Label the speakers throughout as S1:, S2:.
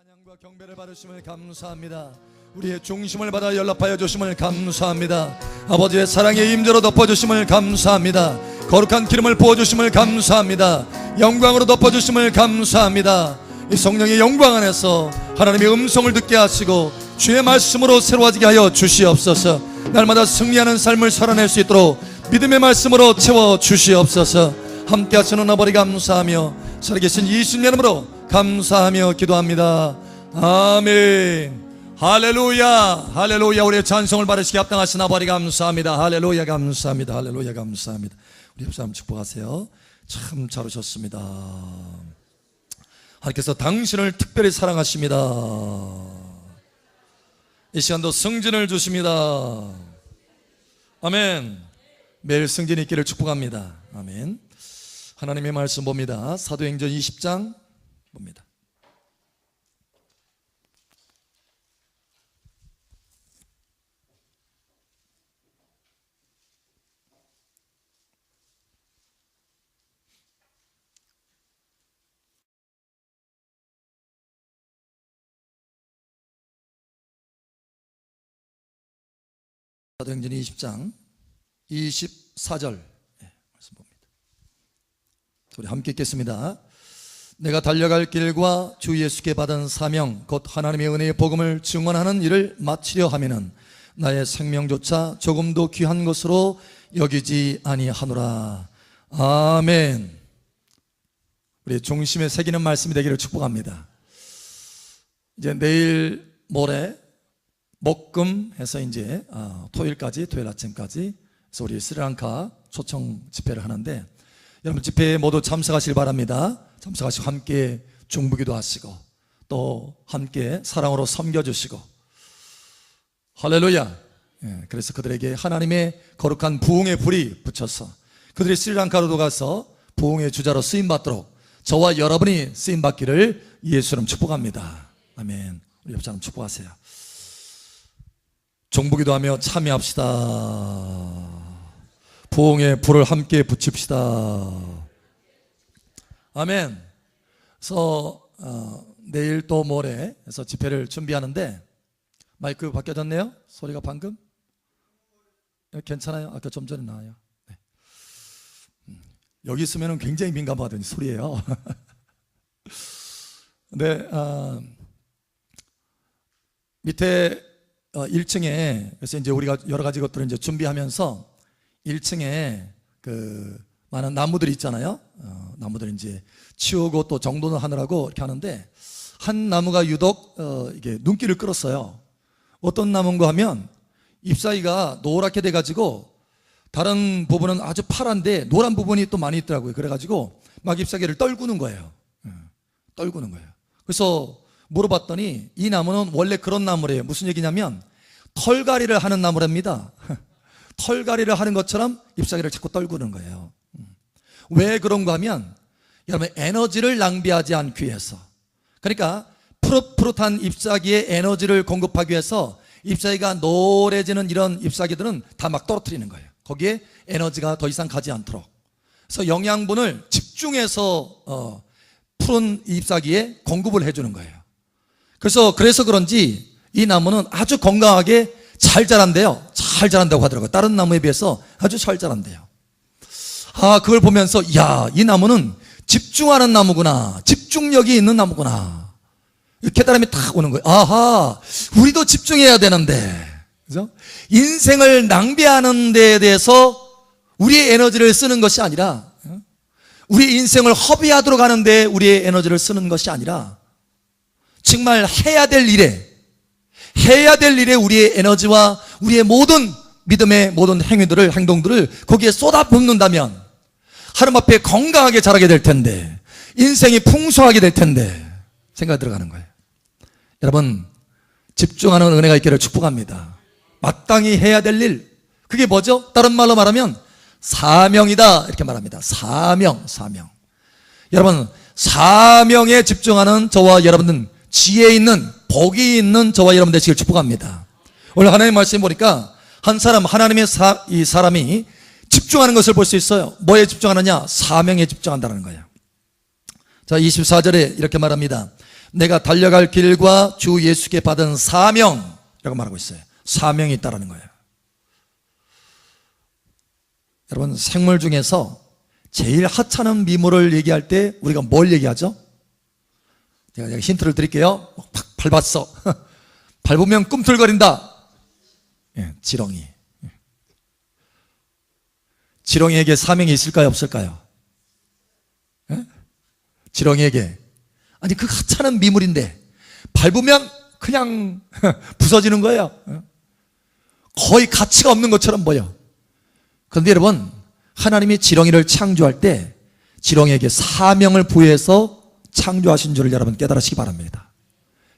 S1: 찬양과 경배를 받으심을 감사합니다. 우리의 중심을 받아 연락하여 주심을 감사합니다. 아버지의 사랑의 임재로 덮어주심을 감사합니다. 거룩한 기름을 부어주심을 감사합니다. 영광으로 덮어주심을 감사합니다. 이 성령의 영광 안에서 하나님의 음성을 듣게 하시고 주의 말씀으로 새로워지게 하여 주시옵소서. 날마다 승리하는 삶을 살아낼 수 있도록 믿음의 말씀으로 채워 주시옵소서. 함께 하시는 아버지 감사하며 살아계신 예수님 이름으로 감사하며 기도합니다. 아멘. 할렐루야, 할렐루야. 우리의 찬송을 받으시기 합당하신 아버지 감사합니다. 할렐루야, 감사합니다. 할렐루야, 감사합니다. 우리 옆사람 축복하세요. 참 잘 오셨습니다. 하나님께서 당신을 특별히 사랑하십니다. 이 시간도 승진을 주십니다. 아멘. 매일 승진이 있기를 축복합니다. 아멘. 하나님의 말씀 봅니다. 사도행전 20장 봅니다. 사도행전 20장 24절 말씀 봅니다. 우리 함께 읽겠습니다. 내가 달려갈 길과 주 예수께 받은 사명 곧 하나님의 은혜의 복음을 증언하는 일을 마치려 하면은 나의 생명조차 조금도 귀한 것으로 여기지 아니하노라. 아멘. 우리 중심에 새기는 말씀이 되기를 축복합니다. 이제 내일 모레 목금해서 이제 토요일까지, 토요일 아침까지 그래서 우리 스리랑카 초청 집회를 하는데 여러분 집회에 모두 참석하시길 바랍니다. 참석하시고 함께 중보기도 하시고 또 함께 사랑으로 섬겨주시고 할렐루야. 그래서 그들에게 하나님의 거룩한 부흥의 불이 붙여서 그들이 스리랑카로도 가서 부흥의 주자로 쓰임받도록 저와 여러분이 쓰임받기를 예수님 축복합니다. 아멘. 우리 옆 사람 축복하세요. 종보기도 하며 참여합시다. 부흥의 불을 함께 붙입시다. 아멘. 그래서 내일 또 모레 해서 집회를 준비하는데 마이크 바뀌어졌네요. 소리가 방금 괜찮아요? 아까 좀 전에 나와요. 네. 여기 있으면 굉장히 민감하던 소리예요. 네, 밑에 1층에 그래서 이제 우리가 여러 가지 것들을 이제 준비하면서 1층에 그 많은 나무들이 있잖아요. 나무들 이제 치우고 또 정돈을 하느라고 이렇게 하는데 한 나무가 유독 이게 눈길을 끌었어요. 어떤 나무인가 하면 잎사귀가 노랗게 돼가지고 다른 부분은 아주 파란데 노란 부분이 또 많이 있더라고요. 그래가지고 막 잎사귀를 떨구는 거예요. 떨구는 거예요. 그래서 물어봤더니 이 나무는 원래 그런 나무래요. 무슨 얘기냐면 털갈이를 하는 나무랍니다. 털갈이를 하는 것처럼 잎사귀를 자꾸 떨구는 거예요. 왜 그런가 하면 여러분 에너지를 낭비하지 않기 위해서, 그러니까 푸릇푸릇한 잎사귀에 에너지를 공급하기 위해서 잎사귀가 노래지는 이런 잎사귀들은 다 막 떨어뜨리는 거예요. 거기에 에너지가 더 이상 가지 않도록. 그래서 영양분을 집중해서 푸른 잎사귀에 공급을 해주는 거예요. 그래서 그런지 이 나무는 아주 건강하게 잘 자란대요. 잘 자란다고 하더라고요. 다른 나무에 비해서 아주 잘 자란대요. 그걸 보면서 이 나무는 집중하는 나무구나. 집중력이 있는 나무구나. 깨달음이 탁 오는 거예요. 아하, 우리도 집중해야 되는데, 그죠? 인생을 낭비하는 데에 대해서 우리의 에너지를 쓰는 것이 아니라, 우리의 인생을 허비하도록 하는데 우리의 에너지를 쓰는 것이 아니라 정말 해야 될 일에 우리의 에너지와 우리의 모든 믿음의 모든 행동들을 거기에 쏟아붓는다면 하나님 앞에 건강하게 자라게 될 텐데, 인생이 풍성하게 될 텐데 생각이 들어가는 거예요. 여러분 집중하는 은혜가 있기를 축복합니다. 마땅히 해야 될 일, 그게 뭐죠? 다른 말로 말하면 사명이다 이렇게 말합니다. 사명. 여러분 사명에 집중하는 저와 여러분은 지혜 있는 복이 있는 저와 여러분 되시길 축복합니다. 오늘 하나님의 말씀 보니까 한 사람, 하나님의 이 사람이 집중하는 것을 볼 수 있어요. 뭐에 집중하느냐? 사명에 집중한다는 거예요. 자, 24절에 이렇게 말합니다. 내가 달려갈 길과 주 예수께 받은 사명이라고 말하고 있어요. 사명이 있다라는 거예요. 여러분, 생물 중에서 제일 하찮은 미모를 얘기할 때 우리가 뭘 얘기하죠? 제가 힌트를 드릴게요. 팍 밟았어. 밟으면 꿈틀거린다. 지렁이. 지렁이에게 사명이 있을까요, 없을까요? 지렁이에게. 아니, 그 하찮은 미물인데 밟으면 그냥 부서지는 거예요. 거의 가치가 없는 것처럼 보여. 그런데 여러분, 하나님이 지렁이를 창조할 때 지렁이에게 사명을 부여해서 창조하신 줄을 여러분 깨달으시기 바랍니다.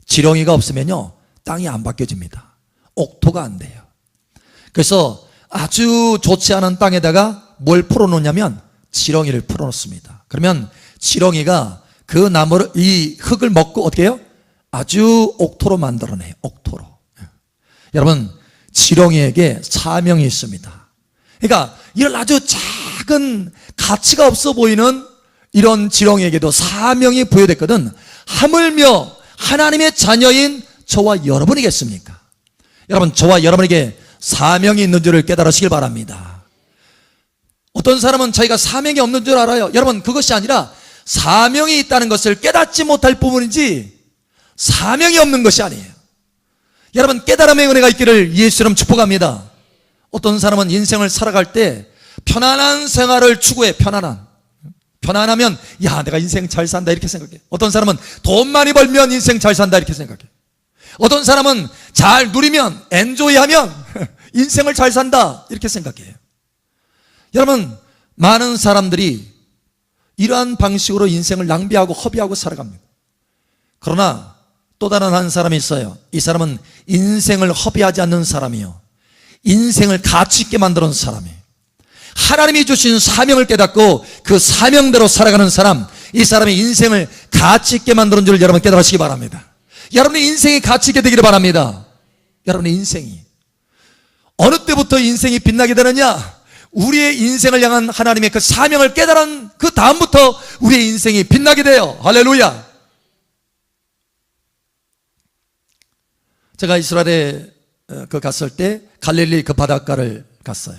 S1: 지렁이가 없으면요, 땅이 안 바뀌어집니다. 옥토가 안 돼요. 그래서 아주 좋지 않은 땅에다가 뭘 풀어놓냐면 지렁이를 풀어놓습니다. 그러면 지렁이가 그 나무를, 이 흙을 먹고 어떻게 해요? 아주 옥토로 만들어내요. 옥토로. 여러분, 지렁이에게 사명이 있습니다. 그러니까 이런 아주 작은 가치가 없어 보이는 이런 지렁이에게도 사명이 부여됐거든. 하물며 하나님의 자녀인 저와 여러분이겠습니까? 여러분, 저와 여러분에게 사명이 있는 줄을 깨달으시길 바랍니다. 어떤 사람은 자기가 사명이 없는 줄 알아요. 여러분, 그것이 아니라 사명이 있다는 것을 깨닫지 못할 부분이지 사명이 없는 것이 아니에요. 여러분, 깨달음의 은혜가 있기를 예수처럼 축복합니다. 어떤 사람은 인생을 살아갈 때 편안한 생활을 추구해. 편안하면 야, 내가 인생 잘 산다 이렇게 생각해. 어떤 사람은 돈 많이 벌면 인생 잘 산다 이렇게 생각해. 어떤 사람은 잘 누리면, 엔조이하면 인생을 잘 산다 이렇게 생각해요. 여러분, 많은 사람들이 이러한 방식으로 인생을 낭비하고 허비하고 살아갑니다. 그러나 또 다른 한 사람이 있어요. 이 사람은 인생을 허비하지 않는 사람이요, 인생을 가치 있게 만드는 사람이에요. 하나님이 주신 사명을 깨닫고 그 사명대로 살아가는 사람, 이 사람이 인생을 가치 있게 만드는 줄 여러분 깨달으시기 바랍니다. 여러분의 인생이 가치 있게 되기를 바랍니다. 여러분의 인생이 어느 때부터 인생이 빛나게 되느냐? 우리의 인생을 향한 하나님의 그 사명을 깨달은 그 다음부터 우리의 인생이 빛나게 돼요. 할렐루야. 제가 이스라엘에 갔을 때 갈릴리 그 바닷가를 갔어요.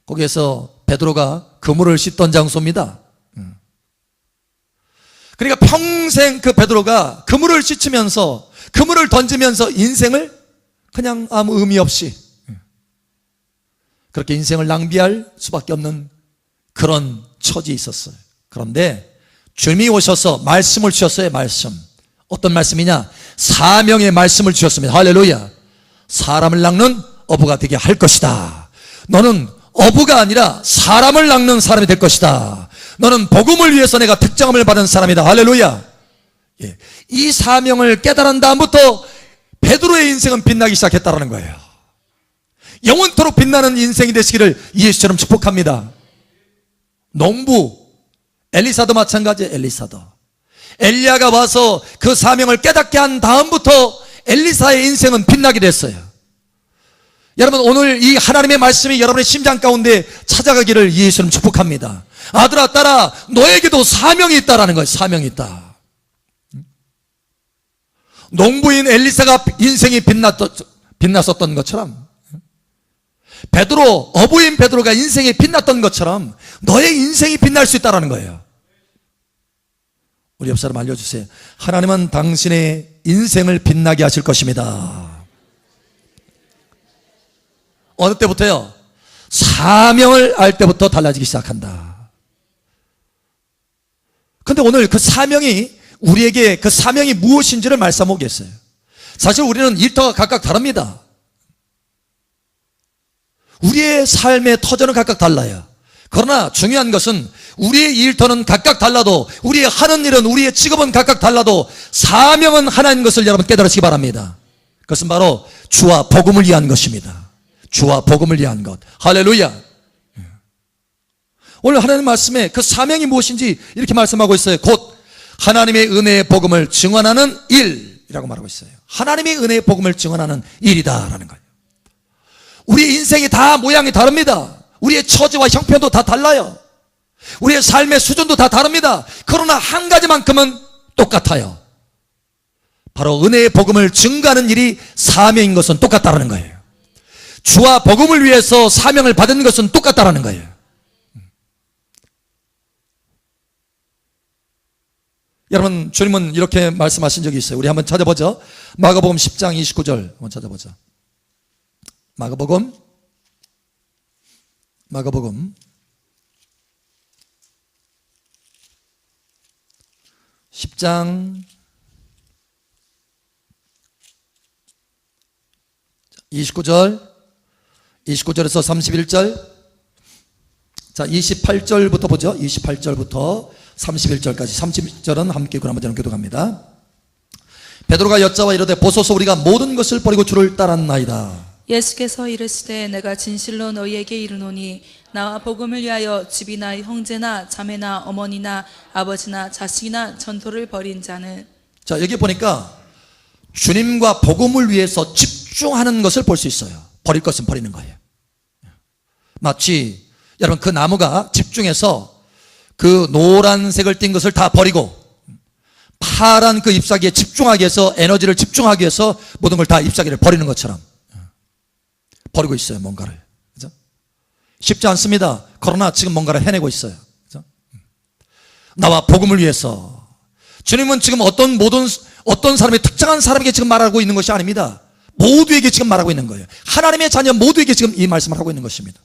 S1: 거기에서 베드로가 그물을 씻던 장소입니다. 그러니까 평생 그 베드로가 그물을 씻으면서, 그물을 던지면서 인생을 그냥 아무 의미 없이 그렇게 인생을 낭비할 수밖에 없는 그런 처지에 있었어요. 그런데 주님이 오셔서 말씀을 주셨어요. 말씀. 어떤 말씀이냐? 사명의 말씀을 주셨습니다. 할렐루야. 사람을 낚는 어부가 되게 할 것이다. 너는 어부가 아니라 사람을 낚는 사람이 될 것이다. 너는 복음을 위해서 내가 특정함을 받은 사람이다. 할렐루야. 예. 이 사명을 깨달은 다음부터 베드로의 인생은 빛나기 시작했다는 거예요. 영원토록 빛나는 인생이 되시기를 예수처럼 축복합니다. 농부 엘리사도 마찬가지예요. 엘리야가 와서 그 사명을 깨닫게 한 다음부터 엘리사의 인생은 빛나게 됐어요. 여러분, 오늘 이 하나님의 말씀이 여러분의 심장 가운데 찾아가기를 예수처럼 축복합니다. 아들아, 딸아, 너에게도 사명이 있다라는 거예요. 사명이 있다. 농부인 엘리사가 인생이 빛났었던 것처럼, 베드로, 어부인 베드로가 인생이 빛났던 것처럼 너의 인생이 빛날 수 있다는 거예요. 우리 옆 사람 알려주세요. 하나님은 당신의 인생을 빛나게 하실 것입니다. 어느 때부터요? 사명을 알 때부터 달라지기 시작한다. 그런데 오늘 그 사명이, 우리에게 그 사명이 무엇인지를 말씀하겠어요. 사실 우리는 일터가 각각 다릅니다. 우리의 삶의 터전은 각각 달라요. 그러나 중요한 것은 우리의 일터는 각각 달라도, 우리의 하는 일은, 우리의 직업은 각각 달라도 사명은 하나인 것을 여러분 깨달으시기 바랍니다. 그것은 바로 주와 복음을 위한 것입니다. 주와 복음을 위한 것. 할렐루야. 오늘 하나님 말씀에 그 사명이 무엇인지 이렇게 말씀하고 있어요. 곧 하나님의 은혜의 복음을 증언하는 일이라고 말하고 있어요. 하나님의 은혜의 복음을 증언하는 일이다라는 거예요. 우리의 인생이 다 모양이 다릅니다. 우리의 처지와 형편도 다 달라요. 우리의 삶의 수준도 다 다릅니다. 그러나 한 가지만큼은 똑같아요. 바로 은혜의 복음을 증거하는 일이 사명인 것은 똑같다라는 거예요. 주와 복음을 위해서 사명을 받은 것은 똑같다라는 거예요. 여러분, 주님은 이렇게 말씀하신 적이 있어요. 우리 한번 찾아보죠. 마가복음 10장 29절 한번 찾아보자. 마가복음 10장 29절에서 31절. 자, 28절부터 보죠. 28절부터 31절까지. 30절은 함께 그나마 저는 교독합니다. 베드로가 여짜와 이르되 보소서 우리가 모든 것을 버리고 주를 따랐나이다.
S2: 예수께서 이르시되 내가 진실로 너희에게 이르노니 나와 복음을 위하여 집이나 형제나 자매나 어머니나 아버지나 자식이나 전토를 벌인 자는.
S1: 자, 여기 보니까 주님과 복음을 위해서 집중하는 것을 볼 수 있어요. 버릴 것은 버리는 거예요. 마치 여러분 그 나무가 집중해서 그 노란색을 띈 것을 다 버리고 파란 그 잎사귀에 집중하기 위해서, 에너지를 집중하기 위해서 모든 걸 다 잎사귀를 버리는 것처럼 버리고 있어요. 뭔가를. 그죠? 쉽지 않습니다. 그러나 지금 뭔가를 해내고 있어요. 그죠? 나와 복음을 위해서. 주님은 지금 어떤 사람의 특정한 사람에게 지금 말하고 있는 것이 아닙니다. 모두에게 지금 말하고 있는 거예요. 하나님의 자녀 모두에게 지금 이 말씀을 하고 있는 것입니다.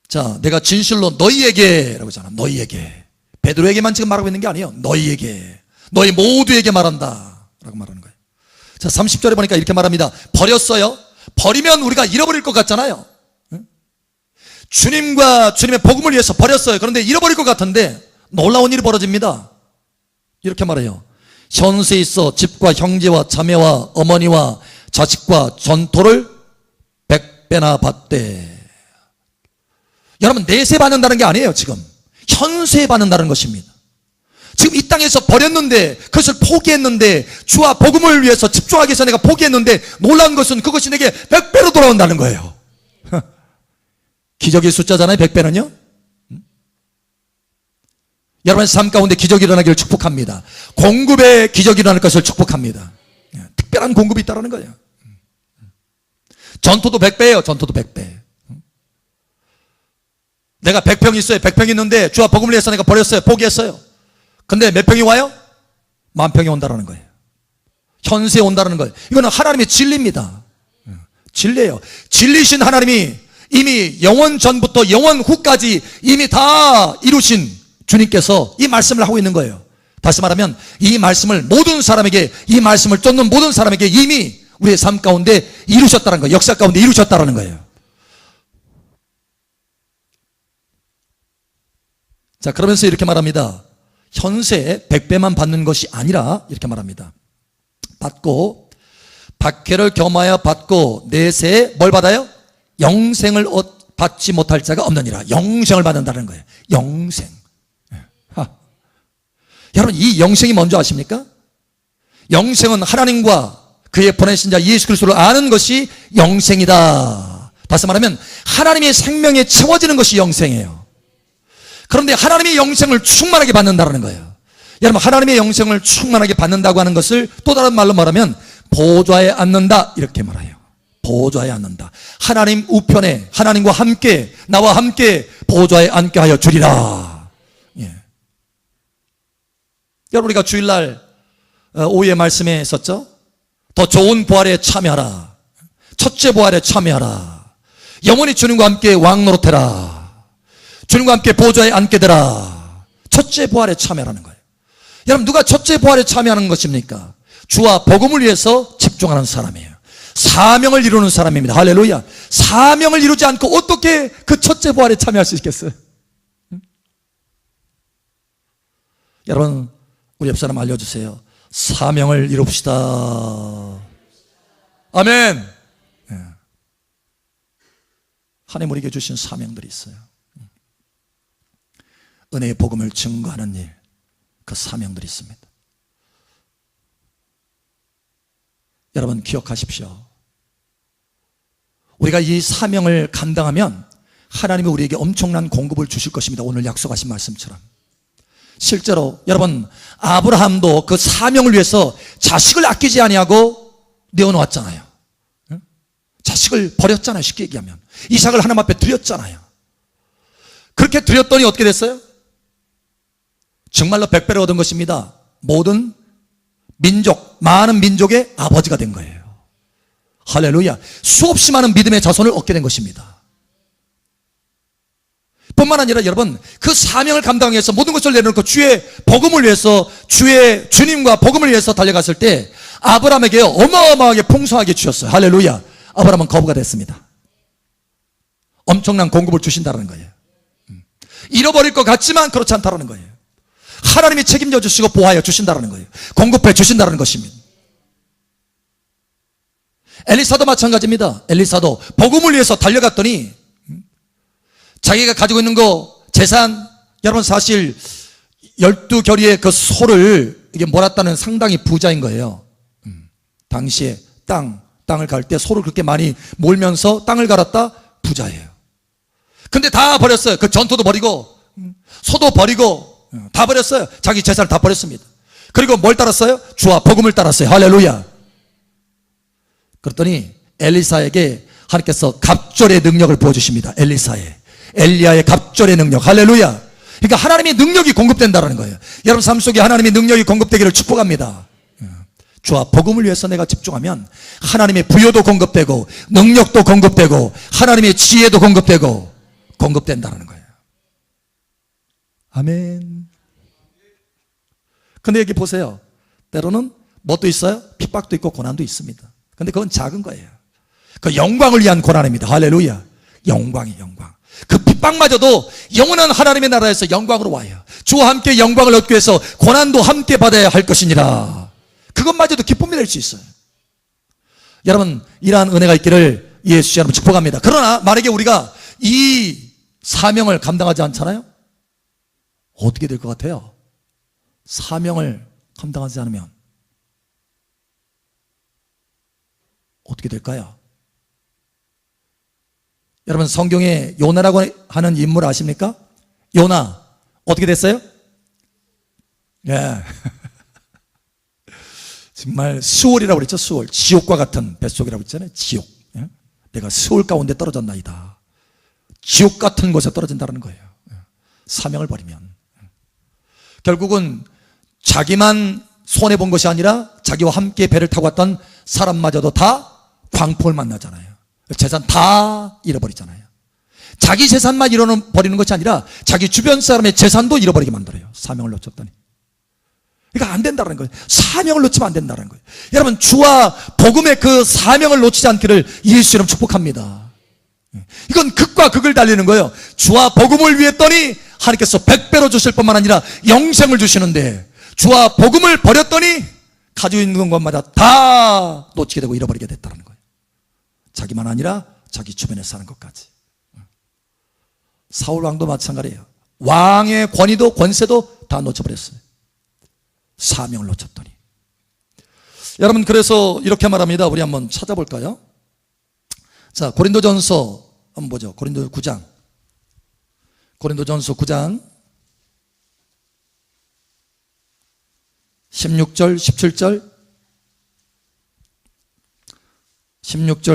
S1: 자, 내가 진실로 너희에게 라고 하잖아. 너희에게. 베드로에게만 지금 말하고 있는 게 아니에요. 너희에게. 너희 모두에게 말한다 라고 말하는 거예요. 자, 30절에 보니까 이렇게 말합니다. 버렸어요. 버리면 우리가 잃어버릴 것 같잖아요. 주님과 주님의 복음을 위해서 버렸어요. 그런데 잃어버릴 것 같은데 놀라운 일이 벌어집니다. 이렇게 말해요. 현세에 있어 집과 형제와 자매와 어머니와 자식과 전토를 100배나 받되. 여러분, 내세 받는다는 게 아니에요. 지금 현세에 받는다는 것입니다. 지금 이 땅에서 버렸는데, 그것을 포기했는데, 주와 복음을 위해서 집중하기 위해서 내가 포기했는데, 놀라운 것은 그것이 내게 100배로 돌아온다는 거예요. 기적의 숫자잖아요. 100배는요. 여러분의 삶 가운데 기적이 일어나기를 축복합니다. 공급의 기적이 일어날 것을 축복합니다. 특별한 공급이 있다는 거예요. 전토도 100배예요. 전토도 100배. 내가 100평 있어요. 100평 있는데 주와 복음을 위해서 내가 버렸어요. 포기했어요. 근데 몇 평이 와요? 10,000평이 온다는 거예요. 현세에 온다는 거예요. 이거는 하나님의 진리입니다. 진리예요. 진리신 하나님이 이미 영원 전부터 영원 후까지 이미 다 이루신 주님께서 이 말씀을 하고 있는 거예요. 다시 말하면 이 말씀을 모든 사람에게, 이 말씀을 쫓는 모든 사람에게 이미 우리의 삶 가운데 이루셨다는 거예요. 역사 가운데 이루셨다는 거예요. 자, 그러면서 이렇게 말합니다. 현세에 100배만 받는 것이 아니라 이렇게 말합니다. 받고 박해를 겸하여 받고 내세에 뭘 받아요? 영생을 받지 못할 자가 없느니라. 영생을 받는다는 거예요. 영생. 여러분, 이 영생이 뭔지 아십니까? 영생은 하나님과 그의 보내신 자 예수 그리스도를 아는 것이 영생이다. 다시 말하면 하나님의 생명에 채워지는 것이 영생이에요. 그런데 하나님의 영생을 충만하게 받는다는 거예요. 여러분, 하나님의 영생을 충만하게 받는다고 하는 것을 또 다른 말로 말하면 보좌에 앉는다 이렇게 말해요. 보좌에 앉는다. 하나님 우편에 하나님과 함께, 나와 함께 보좌에 앉게 하여 주리라. 예. 여러분, 우리가 주일날 오후에 말씀에 있었죠. 더 좋은 부활에 참여하라. 첫째 부활에 참여하라. 영원히 주님과 함께 왕노릇해라. 주님과 함께 보좌에 앉게 되라. 첫째 부활에 참여하는 거예요. 여러분, 누가 첫째 부활에 참여하는 것입니까? 주와 복음을 위해서 집중하는 사람이에요. 사명을 이루는 사람입니다. 할렐루야. 사명을 이루지 않고 어떻게 그 첫째 부활에 참여할 수 있겠어요? 여러분, 우리 옆 사람 알려주세요. 사명을 이룹시다. 아멘. 네. 하나님 우리에게 주신 사명들이 있어요. 은혜의 복음을 증거하는 일, 그 사명들이 있습니다. 여러분, 기억하십시오. 우리가 이 사명을 감당하면 하나님이 우리에게 엄청난 공급을 주실 것입니다. 오늘 약속하신 말씀처럼. 실제로 여러분 아브라함도 그 사명을 위해서 자식을 아끼지 아니하고 내어놓았잖아요. 자식을 버렸잖아요. 쉽게 얘기하면 이삭을 하나님 앞에 드렸잖아요. 그렇게 드렸더니 어떻게 됐어요? 정말로 백배를 얻은 것입니다. 모든 민족, 많은 민족의 아버지가 된 거예요. 할렐루야. 수없이 많은 믿음의 자손을 얻게 된 것입니다. 뿐만 아니라 여러분 그 사명을 감당하기 위해서 모든 것을 내려놓고 주의 복음을 위해서 주의 주님과 복음을 위해서 달려갔을 때 아브라함에게 어마어마하게 풍성하게 주셨어요. 할렐루야. 아브라함은 거부가 됐습니다. 엄청난 공급을 주신다는 거예요. 잃어버릴 것 같지만 그렇지 않다는 거예요. 하나님이 책임져 주시고 보호하여 주신다는 거예요. 공급해 주신다는 것입니다. 엘리사도 마찬가지입니다. 엘리사도 복음을 위해서 달려갔더니 자기가 가지고 있는 거 재산, 여러분 사실 12결의의 그 소를 이게 몰았다는 상당히 부자인 거예요. 당시에 땅을 갈 때 소를 그렇게 많이 몰면서 땅을 갈았다 부자예요. 근데 다 버렸어요. 그 전투도 버리고 소도 버리고 다 버렸어요. 자기 재산을 다 버렸습니다. 그리고 뭘 따랐어요? 주와 복음을 따랐어요. 할렐루야. 그랬더니 엘리사에게 하나님께서 갑절의 능력을 부어주십니다. 엘리야의 갑절의 능력. 할렐루야. 그러니까 하나님의 능력이 공급된다는 거예요. 여러분 삶 속에 하나님의 능력이 공급되기를 축복합니다. 주와 복음을 위해서 내가 집중하면 하나님의 부여도 공급되고 능력도 공급되고 하나님의 지혜도 공급된다는 거예요. 아멘. 근데 여기 보세요. 때로는 뭣도 있어요? 핍박도 있고 고난도 있습니다. 근데 그건 작은 거예요. 그 영광을 위한 고난입니다. 할렐루야. 영광이 영광. 그 핍박마저도 영원한 하나님의 나라에서 영광으로 와요. 주와 함께 영광을 얻기 위해서 고난도 함께 받아야 할 것이니라. 그것마저도 기쁨이 될 수 있어요. 여러분 이러한 은혜가 있기를 예수 여러분 축복합니다. 그러나 만약에 우리가 이 사명을 감당하지 않잖아요? 어떻게 될 것 같아요? 사명을 감당하지 않으면 어떻게 될까요? 여러분 성경에 요나라고 하는 인물 아십니까? 요나 어떻게 됐어요? 예. 정말 수월이라고 그랬죠. 수월. 지옥과 같은 뱃속이라고 했잖아요. 지옥. 예? 내가 수월 가운데 떨어졌나이다. 지옥 같은 곳에 떨어진다는 거예요. 사명을 버리면. 결국은 자기만 손해본 것이 아니라 자기와 함께 배를 타고 왔던 사람마저도 다 광풍을 만나잖아요. 재산 다 잃어버리잖아요. 자기 재산만 잃어버리는 것이 아니라 자기 주변 사람의 재산도 잃어버리게 만들어요. 사명을 놓쳤더니. 그러니까 안 된다는 거예요. 사명을 놓치면 안 된다는 거예요. 여러분 주와 복음의 그 사명을 놓치지 않기를 예수 이름 축복합니다. 이건 극과 극을 달리는 거예요. 주와 복음을 위했더니 하나님께서 100배로 주실 뿐만 아니라 영생을 주시는데 주와 복음을 버렸더니 가지고 있는 것마다 다 놓치게 되고 잃어버리게 됐다는 거예요. 자기만 아니라 자기 주변에 사는 것까지. 사울 왕도 마찬가지예요. 왕의 권위도 권세도 다 놓쳐버렸어요. 사명을 놓쳤더니. 여러분 그래서 이렇게 말합니다. 우리 한번 찾아볼까요? 자, 고린도전서 한번 보죠. 고린도전서 9장 16절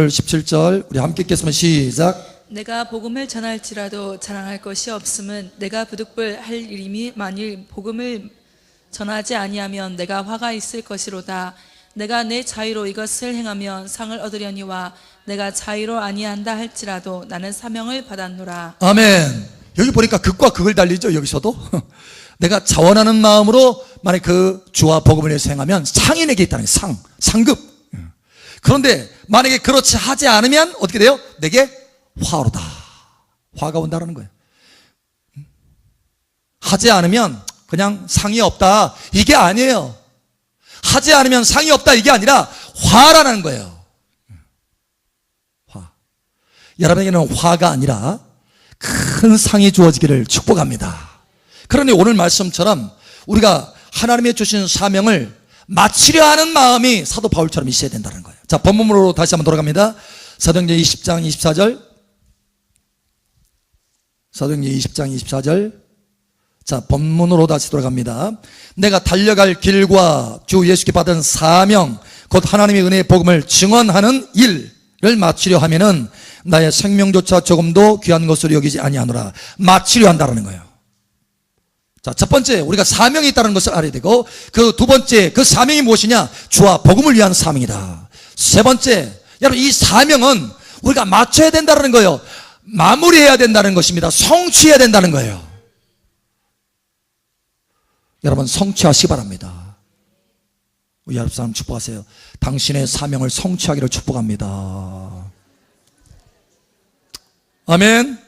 S1: 17절 우리 함께 읽겠습니다. 시작.
S2: 내가 복음을 전할지라도 자랑할 것이 없음은 내가 부득불 할 일임이 만일 복음을 전하지 아니하면 내가 화가 있을 것이로다. 내가 내 자유로 이것을 행하면 상을 얻으려니와 내가 자유로 아니한다 할지라도 나는 사명을 받았노라.
S1: 아멘. 여기 보니까 극과 극을 달리죠. 여기서도 내가 자원하는 마음으로 만약 그 주와 복음을 위해서 행하면 상이 내게 있다는 거예요. 상급. 그런데 만약에 그렇지 하지 않으면 어떻게 돼요? 내게 화로다. 화가 온다는 거예요. 하지 않으면 그냥 상이 없다. 이게 아니에요. 하지 않으면 상이 없다. 이게 아니라 화라는 거예요. 화. 여러분에게는 화가 아니라 큰 상이 주어지기를 축복합니다. 그러니 오늘 말씀처럼 우리가 하나님의 주신 사명을 마치려 하는 마음이 사도 바울처럼 있어야 된다는 거예요. 자, 본문으로 다시 한번 돌아갑니다. 사도행전 20장 24절. 사도행전 20장 24절. 자, 본문으로 다시 돌아갑니다. 내가 달려갈 길과 주 예수께 받은 사명, 곧 하나님의 은혜의 복음을 증언하는 일을 마치려 하면은 나의 생명조차 조금도 귀한 것으로 여기지 아니하노라. 마치려 한다는 거예요. 자, 첫 번째, 우리가 사명이 있다는 것을 알아야 되고, 그 두 번째, 그 사명이 무엇이냐? 주와 복음을 위한 사명이다. 세 번째, 여러분, 이 사명은 우리가 마쳐야 된다는 거예요. 마무리해야 된다는 것입니다. 성취해야 된다는 거예요. 여러분, 성취하시기 바랍니다. 우리 옆 사람 축복하세요. 당신의 사명을 성취하기를 축복합니다. 아멘.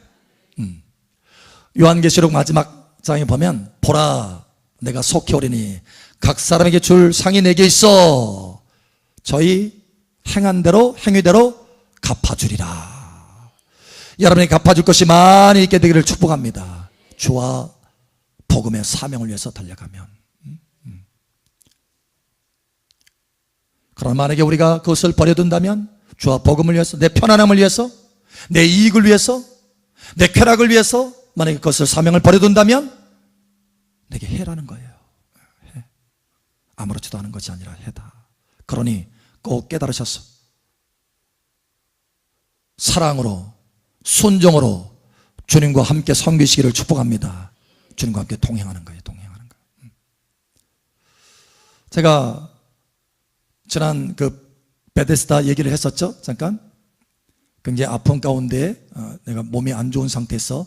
S1: 요한계시록 마지막 장에 보면, 보라, 내가 속히 오리니 각 사람에게 줄 상이 내게 있어. 저희 행한 대로, 행위대로 갚아주리라. 여러분이 갚아줄 것이 많이 있게 되기를 축복합니다. 주와 복음의 사명을 위해서 달려가면. 그러나 만약에 우리가 그것을 버려둔다면, 주와 복음을 위해서, 내 편안함을 위해서, 내 이익을 위해서, 내 쾌락을 위해서 만약에 그것을 사명을 버려둔다면 내게 해라는 거예요. 해. 아무렇지도 않은 것이 아니라 해다. 그러니 꼭 깨달으셔서 사랑으로, 순종으로 주님과 함께 섬기시기를 축복합니다. 주님과 함께 동행하는 거예요. 동행하는 거예요. 제가 지난 그 베데스다 얘기를 했었죠. 잠깐. 굉장히 아픔 가운데 내가 몸이 안 좋은 상태에서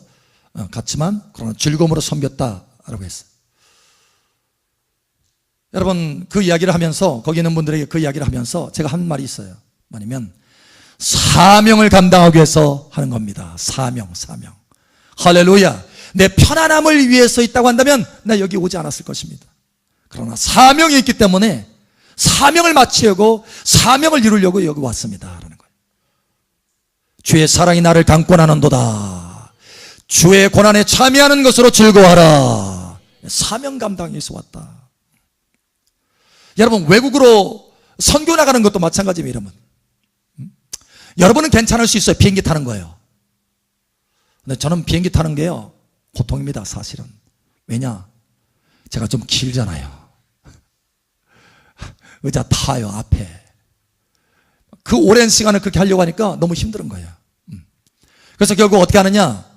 S1: 갔지만 그러나 즐거움으로 섬겼다라고 했어요. 여러분, 그 이야기를 하면서, 거기 있는 분들에게 그 이야기를 하면서 제가 한 말이 있어요. 뭐냐면 사명을 감당하기 위해서 하는 겁니다. 사명. 할렐루야. 내 편안함을 위해서 있다고 한다면 나 여기 오지 않았을 것입니다. 그러나 사명이 있기 때문에 사명을 마치려고, 사명을 이루려고 여기 왔습니다 라는 거예요. 주의 사랑이 나를 강권하는도다. 주의 고난에 참여하는 것으로 즐거워하라. 사명 감당에 위해서 왔다. 여러분, 외국으로 선교 나가는 것도 마찬가지입니다. 여러분, 여러분은 괜찮을 수 있어요. 비행기 타는 거예요. 근데 저는 비행기 타는 게요, 고통입니다. 사실은. 왜냐? 제가 좀 길잖아요. 의자 타요, 앞에. 그 오랜 시간을 그렇게 하려고 하니까 너무 힘든 거예요. 그래서 결국 어떻게 하느냐?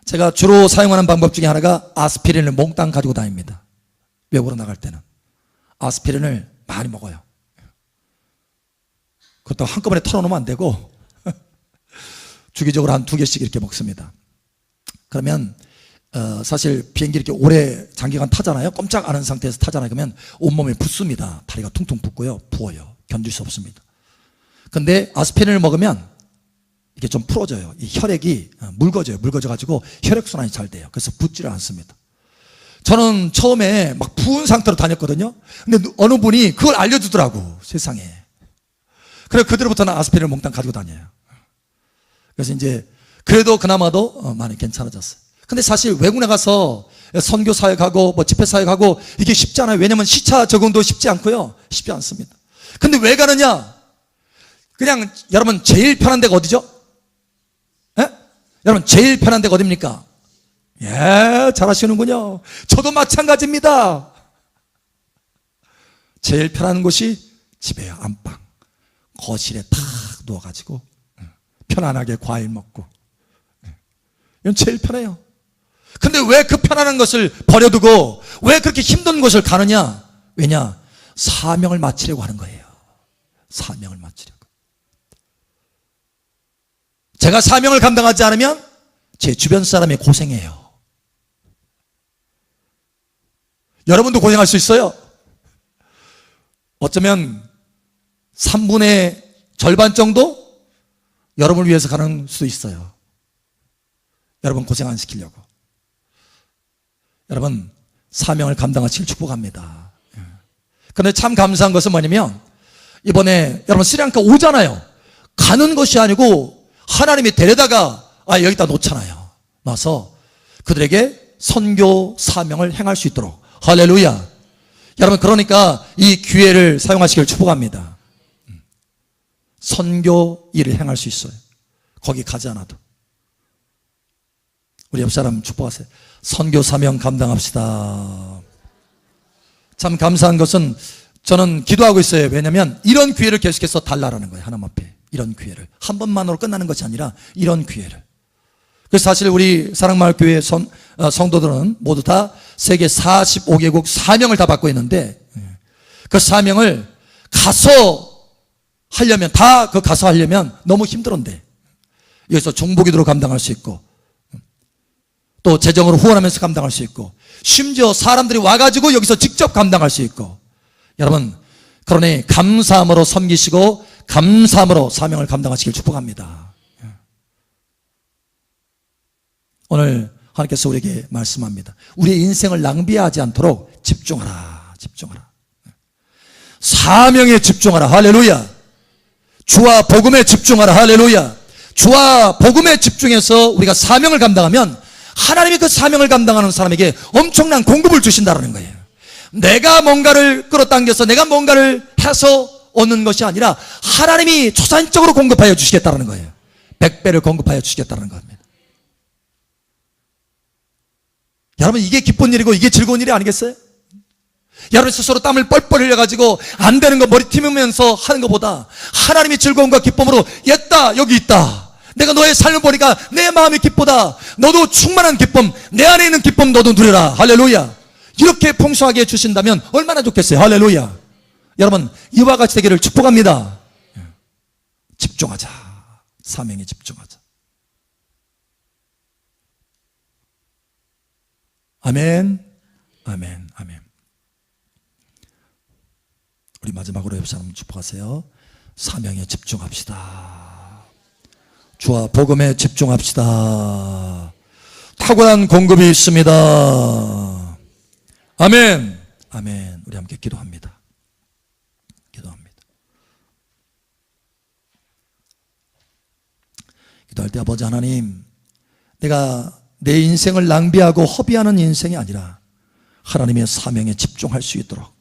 S1: 제가 주로 사용하는 방법 중에 하나가 아스피린을 몽땅 가지고 다닙니다. 외국으로 나갈 때는 아스피린을 많이 먹어요. 그것도 한꺼번에 털어놓으면 안 되고 주기적으로 한 2개씩 이렇게 먹습니다. 그러면 사실 비행기 이렇게 오래 장기간 타잖아요. 꼼짝 않은 상태에서 타잖아요. 그러면 온몸이 붓습니다. 다리가 퉁퉁 붓고요, 부어요. 견딜 수 없습니다. 근데 아스피린을 먹으면 이게 좀 풀어져요. 이 혈액이 묽어져가지고 혈액순환이 잘 돼요. 그래서 붓지를 않습니다. 저는 처음에 막 부은 상태로 다녔거든요. 근데 어느 분이 그걸 알려주더라고, 세상에. 그래서 그대로부터는 아스피린을 몽땅 가지고 다녀요. 그래서 이제 그래도 그나마도 많이 괜찮아졌어요. 근데 사실 외국 나가서 선교 사역하고 뭐 집회 사역하고 이게 쉽지 않아요. 왜냐면 시차 적응도 쉽지 않고요. 쉽지 않습니다. 근데 왜 가느냐? 그냥 여러분 제일 편한 데가 어디죠? 예? 여러분 제일 편한 데가 어딥니까? 예, 잘하시는군요. 저도 마찬가지입니다. 제일 편한 곳이 집에요. 안방. 거실에 탁 누워가지고 편안하게 과일 먹고. 이건 제일 편해요. 근데 왜 그 편안한 것을 버려두고 왜 그렇게 힘든 곳을 가느냐? 왜냐? 사명을 마치려고 하는 거예요. 사명을 마치려고. 제가 사명을 감당하지 않으면 제 주변 사람이 고생해요. 여러분도 고생할 수 있어요. 어쩌면 3분의 절반 정도 여러분을 위해서 가는 수도 있어요. 여러분 고생 안 시키려고. 여러분 사명을 감당하시길 축복합니다. 그런데 참 감사한 것은 뭐냐면 이번에 여러분 스리랑카 오잖아요. 가는 것이 아니고 하나님이 데려다가 여기다 놓잖아요. 놔서 그들에게 선교 사명을 행할 수 있도록. 할렐루야. 여러분 그러니까 이 기회를 사용하시길 축복합니다. 선교 일을 행할 수 있어요. 거기 가지 않아도. 우리 옆 사람 축복하세요. 선교 사명 감당합시다. 참 감사한 것은 저는 기도하고 있어요. 왜냐하면 이런 기회를 계속해서 달라라는 거예요. 하나님 앞에 이런 기회를 한 번만으로 끝나는 것이 아니라 이런 기회를. 그래서 사실 우리 사랑마을교회 성도들은 모두 다 세계 45개국 사명을 다 받고 있는데 그 사명을 가서 하려면 너무 힘들었는데 여기서 중보기도로 감당할 수 있고 또 재정으로 후원하면서 감당할 수 있고 심지어 사람들이 와가지고 여기서 직접 감당할 수 있고 여러분 그러니 감사함으로 섬기시고 감사함으로 사명을 감당하시길 축복합니다. 오늘 하나님께서 우리에게 말씀합니다. 우리의 인생을 낭비하지 않도록 집중하라. 사명에 집중하라. 할렐루야. 주와 복음에 집중하라. 할렐루야. 주와 복음에 집중해서 우리가 사명을 감당하면 하나님이 그 사명을 감당하는 사람에게 엄청난 공급을 주신다는 거예요. 내가 뭔가를 끌어당겨서 내가 뭔가를 해서 얻는 것이 아니라 하나님이 초산적으로 공급하여 주시겠다는 거예요. 100배를 공급하여 주시겠다는 겁니다. 여러분 이게 기쁜 일이고 이게 즐거운 일이 아니겠어요? 여러분 스스로 땀을 뻘뻘 흘려가지고 안 되는 거 머리 튀으면서 하는 것보다 하나님이 즐거움과 기쁨으로 옛다 여기 있다. 내가 너의 삶을 보니까 내 마음이 기쁘다. 너도 충만한 기쁨, 내 안에 있는 기쁨 너도 누려라. 할렐루야. 이렇게 풍성하게 주신다면 얼마나 좋겠어요. 할렐루야. 여러분 이와 같이 되기를 축복합니다. 집중하자. 사명에 집중하자. 아멘. 아멘. 아멘. 우리 마지막으로 옆 사람 축복하세요. 사명에 집중합시다. 주와 복음에 집중합시다. 탁월한 공급이 있습니다. 아멘. 아멘. 우리 함께 기도합니다. 기도할 때 아버지 하나님, 내가 내 인생을 낭비하고 허비하는 인생이 아니라 하나님의 사명에 집중할 수 있도록,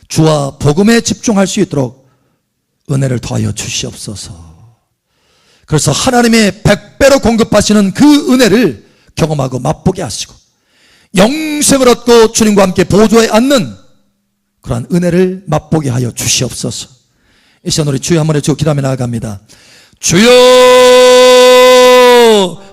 S1: 주와 복음에 집중할 수 있도록 은혜를 더하여 주시옵소서. 그래서 하나님의 100배로 공급하시는 그 은혜를 경험하고 맛보게 하시고 영생을 얻고 주님과 함께 보좌에 앉는 그러한 은혜를 맛보게 하여 주시옵소서. 이 시간 우리 주여 한번 외치고 기도하며 나아갑니다. 주여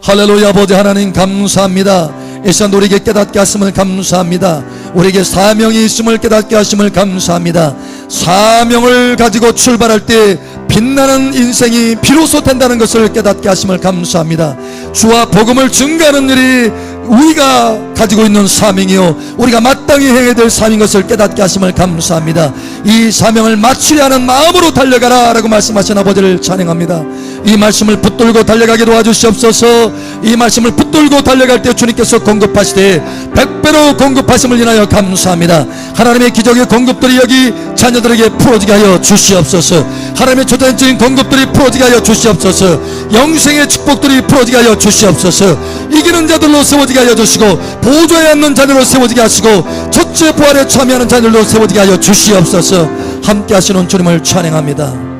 S1: 할렐루야. 아버지 하나님 감사합니다. 이 시간 우리에게 깨닫게 하심을 감사합니다. 우리에게 사명이 있음을 깨닫게 하심을 감사합니다. 사명을 가지고 출발할 때 빛나는 인생이 비로소 된다는 것을 깨닫게 하심을 감사합니다. 주와 복음을 증거하는 일이 우리가 가지고 있는 사명이요 우리가 마땅히 해야 될 사명인 것을 깨닫게 하심을 감사합니다. 이 사명을 마치려 하는 마음으로 달려가라 라고 말씀하신 아버지를 찬양합니다. 이 말씀을 붙들고 달려가게 도와주시옵소서. 이 말씀을 붙들고 달려갈 때 주님께서 공급하시되 100배로 공급하심을 인하여 감사합니다. 하나님의 기적의 공급들이 여기 자녀들에게 풀어지게 하여 주시옵소서. 하나님의 초자연적인 공급들이 풀어지게 하여 주시옵소서. 영생의 축복들이 풀어지게 하여 주시옵소서. 이기는 자들로 세워지게 하여 주시고 보좌에 앉는 자들로 세워지게 하시고 첫째 부활에 참여하는 자들로 세워지게 하여 주시옵소서. 함께 하시는 주님을 찬양합니다.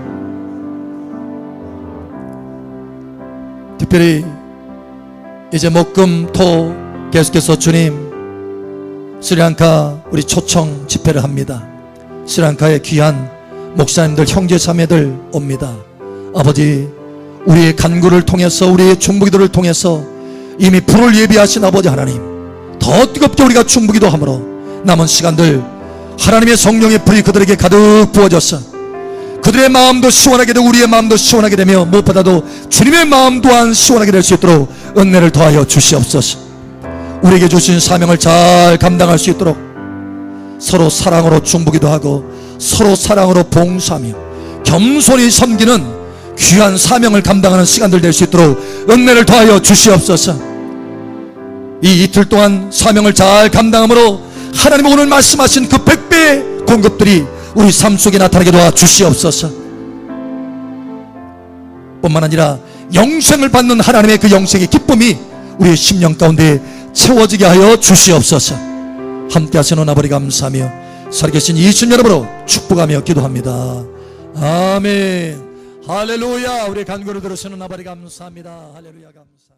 S1: 특별히 이제 목금토 계속해서 주님 스리랑카 우리 초청 집회를 합니다. 스리랑카의 귀한 목사님들 형제자매들 옵니다. 아버지 우리의 간구를 통해서 우리의 중보기도를 통해서 이미 불을 예비하신 아버지 하나님, 더 뜨겁게 우리가 중보기도함으로 남은 시간들 하나님의 성령의 불이 그들에게 가득 부어져서 그들의 마음도 시원하게 되고 우리의 마음도 시원하게 되며 무엇보다도 주님의 마음 또한 시원하게 될 수 있도록 은혜를 더하여 주시옵소서. 우리에게 주신 사명을 잘 감당할 수 있도록 서로 사랑으로 중보기도 하고 서로 사랑으로 봉사하며 겸손히 섬기는 귀한 사명을 감당하는 시간들 될 수 있도록 은혜를 더하여 주시옵소서. 이 이틀 동안 사명을 잘 감당함으로 하나님 오늘 말씀하신 그 100배의 공급들이 우리 삶 속에 나타나게 도와 주시옵소서. 뿐만 아니라 영생을 받는 하나님의 그 영생의 기쁨이 우리의 심령 가운데 채워지게 하여 주시옵소서. 함께 하시는 아버지 감사하며 살아계신 예수님 여러분으로 축복하며 기도합니다. 아멘. 할렐루야. 우리의 간구를 들으시는 아버지 감사합니다. 할렐루야 감사.